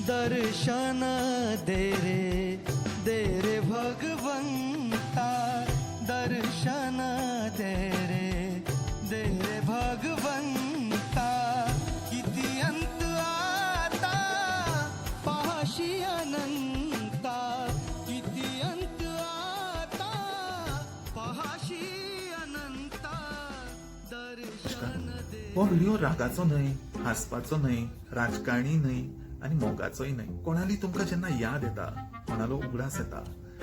दर्शन दे रे भगवंता, दर्शन दे रे भगवंता, किती अंत आता पाशी अनंता, किती अंत आता पाशी अनंता, दर्शन दे। हो व्हिडिओ रागाचो न्हय, हासपाचो न्हय, राजकारणी न्हय आणि मोगाचोय न्हय। कोणाली तुमका जेन्ना याद येता, कोणालो उगडास येता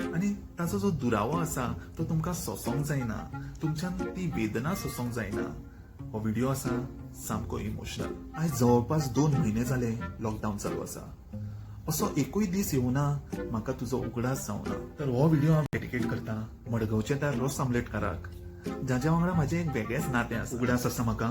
आणि ताचो जो दुरावो आसा तो तुमकां सोसोंक जायना, तुमच्यान ती वेदना सोसोंक जायना, हो व्हिडिओ आसा सामको इमोशनल। आयज जवळपास 2 म्हयने जाले लॉकडाऊन चालू आसा। असो एकूय दीस येवना म्हाका तुजो उगडास जावना। तर हो व्हिडिओ हांव डेडिकेट करता मडगांवचे त्या रॉस ऑमलेटकाराक, जाच्या वांगडा म्हाजें एक वेगळेंच नातें आसा। उगडास आसा म्हाका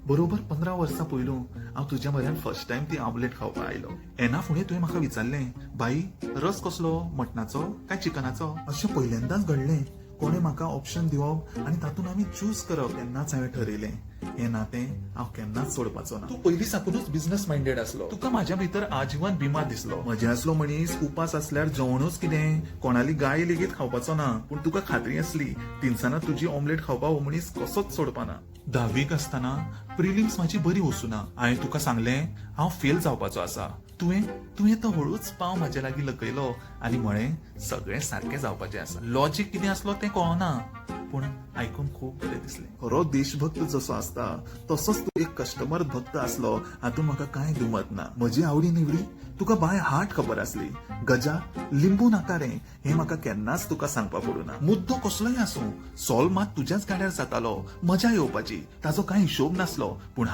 बरोबर 15 वर्सां पयलू हांव तुज्या म्हऱ्यान फर्स्ट टाइम ती ऑमलेट खावपाक आयलो। एना फुडें तुवें म्हाका विचारलें, बाई रस कसलो, मटणाचो काय चिकनाचो? अशें पहिल्यांदाच घडलें। कोणें म्हाका ऑप्शन दिवप आनी तातूंत आमी चूज करप, तेन्नाच हांवें ठरयलें हें नातें हांव केन्नाच सोडपाचो ना। तूं पयलीं साकूनच बिझनेस मायंडेड आसलो, तुका म्हाज्या भितर आजीवन बिमा दिसलो। म्हजे आसलो मनीस उपास आसल्यार जेवणूच कितें, कोणाली गाय लेगीत खावपाचो ना, पूण तुका खात्री आसली तिनसाना तुजी ऑमलेट खावपा हो मनीस कसोच सोडपाना। 10वीक आसतना प्रिलिम्स म्हाजी बरी वचूना, हांवें तुका सांगलें हांव फेल जावपाचो आसा। तुवें तो हळूच पांव म्हाजे लागीं लकयलो आनी म्हळें सगळें सारकें जावपाचें आसा। लॉजिक कितें आसलो तें कळना, पूण आयकून खूब बरें दिसलें। खरो देशभक्त जसो आसता तसोच तूं एक कस्टमर भक्त आसलो, हातूंत म्हाका कांय दुमत ना। म्हजी आवडी निवडी तुका बाय हार्ट खबर आसली। गजा लिंबू नाका रे हें म्हाका केन्नाच तुका सांगपा पडूना। मुद्दो कसलोय आसूं, सॉल्व मात तुज्याच गाड्यार जातालो, मजा येवपाची, ताजो कांय हिशोब नासलो। पूण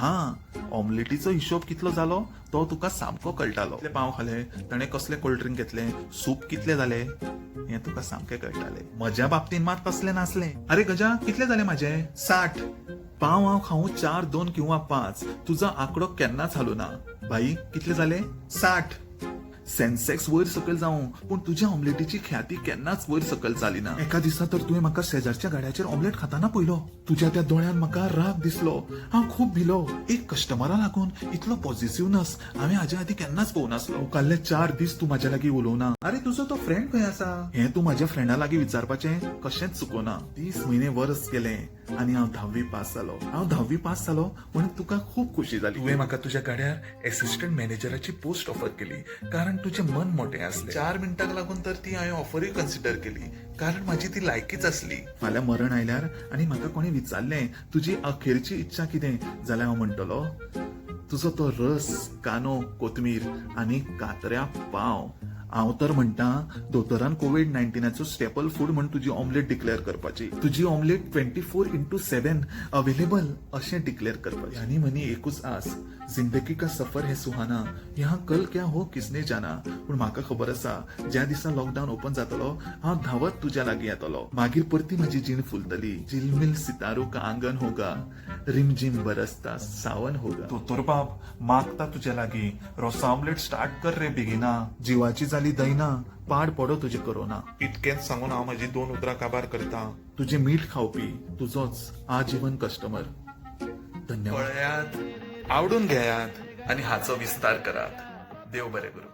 ऑमलेटीचो हिशोब कितलो जालो तो तुका सामको कळटालो। कितले पाव खाले, ताणें कसले कोल्ड ड्रिंक घेतले, सूप कितले जाले हें तुका सामकें कळटालें। म्हज्या बाबतींत मात तसलें नासलें। अरे गजा कितले जाले म्हाजे? 60 पाव हांव खाऊं 4, 2 किंवा 5, तुजो आंकडो केन्नाच हालूना। बाई कितले जाले? 60 सेन्सेक्स वयर सकयल जावं, पूण तुज्या ऑमलेटीची ख्याती केन्नाच वयर सकयल जाली ना। एका दिसा तर तुवें म्हाका शेजारच्या गाड्याचेर ऑमलेट खाताना पळयलो, तुज्या त्या दोळ्यान म्हाका राग दिसलो। हांव खूब भिलो। एक कस्टमरा लागून इतलो पॉझिटिव्हनेस हांवें हाजे आदीं केन्नाच पळोवनासलो। उपकारले 4 दीस तूं म्हाज्या लागीं उलोवना। अरे तुजो तो फ्रेंड खंय आसा हें तूं म्हाज्या फ्रेंडा लागीं विचारपाचें कशेंच चुकोना। 30 म्हयने वर्स गेलें आनी हांव 10वी पास जालो। हांव 10वी पास जालो म्हणून तुका खूब खुशी जाली। तुवें म्हाका तुज्या गाड्यार असिस्टंट मॅनेजराची पोस्ट ऑफर केली, कारण तुजें मन मोठें आसलें। 4 मिनटांक लागून तर ती हांवें ऑफरूय कन्सिडर केली, कारण म्हाजी ती लायकीच आसली। फाल्यां मरण आयल्यार आनी म्हाका कोणी विचारलें तुजी अखेरची इच्छा कितें, जाल्यार हांव म्हणटलो तुजो तो रस, कानो, कोथमीर आनी कातऱ्या पाव। हांव तर म्हणटा दोतोरान कोविड-19 स्टेपल फूड म्हण तुजी ऑमलेट डिक्लेअर करपाची, तुजी ऑमलेट 24/7 अवेलेबल अशें डिक्लेअर करपाचें। आनी मनी एकूच आस, जिंदगी का सफर है सुहाना, यहाँ कल क्या हो किसने जाना। पूण म्हाका खबर आसा ज्या दिसा लॉकडाऊन ओपन जातलो हांव धावत तुज्या लागीं येतलो। मागीर परती म्हजी जीण फुलतली। झिलमिल सितारू का आंगन होगा, रिमझिम बरसता सावन होगा। दोतोर बाब मागता तुज्या लागीं, रॉस ऑमलेट स्टार्ट कर रे बेगिना। जीवाची जाली दैना, पाड पडो तुजे करोना। इतकेंच सांगून हांव म्हजी 2 उतरां काबार करता। तुजे मीठ खावपी तुजोच आजीवन कस्टमर। धन्यवाद। आवडून घेयात आनी हाचो विस्तार करात। देव बरें करूं।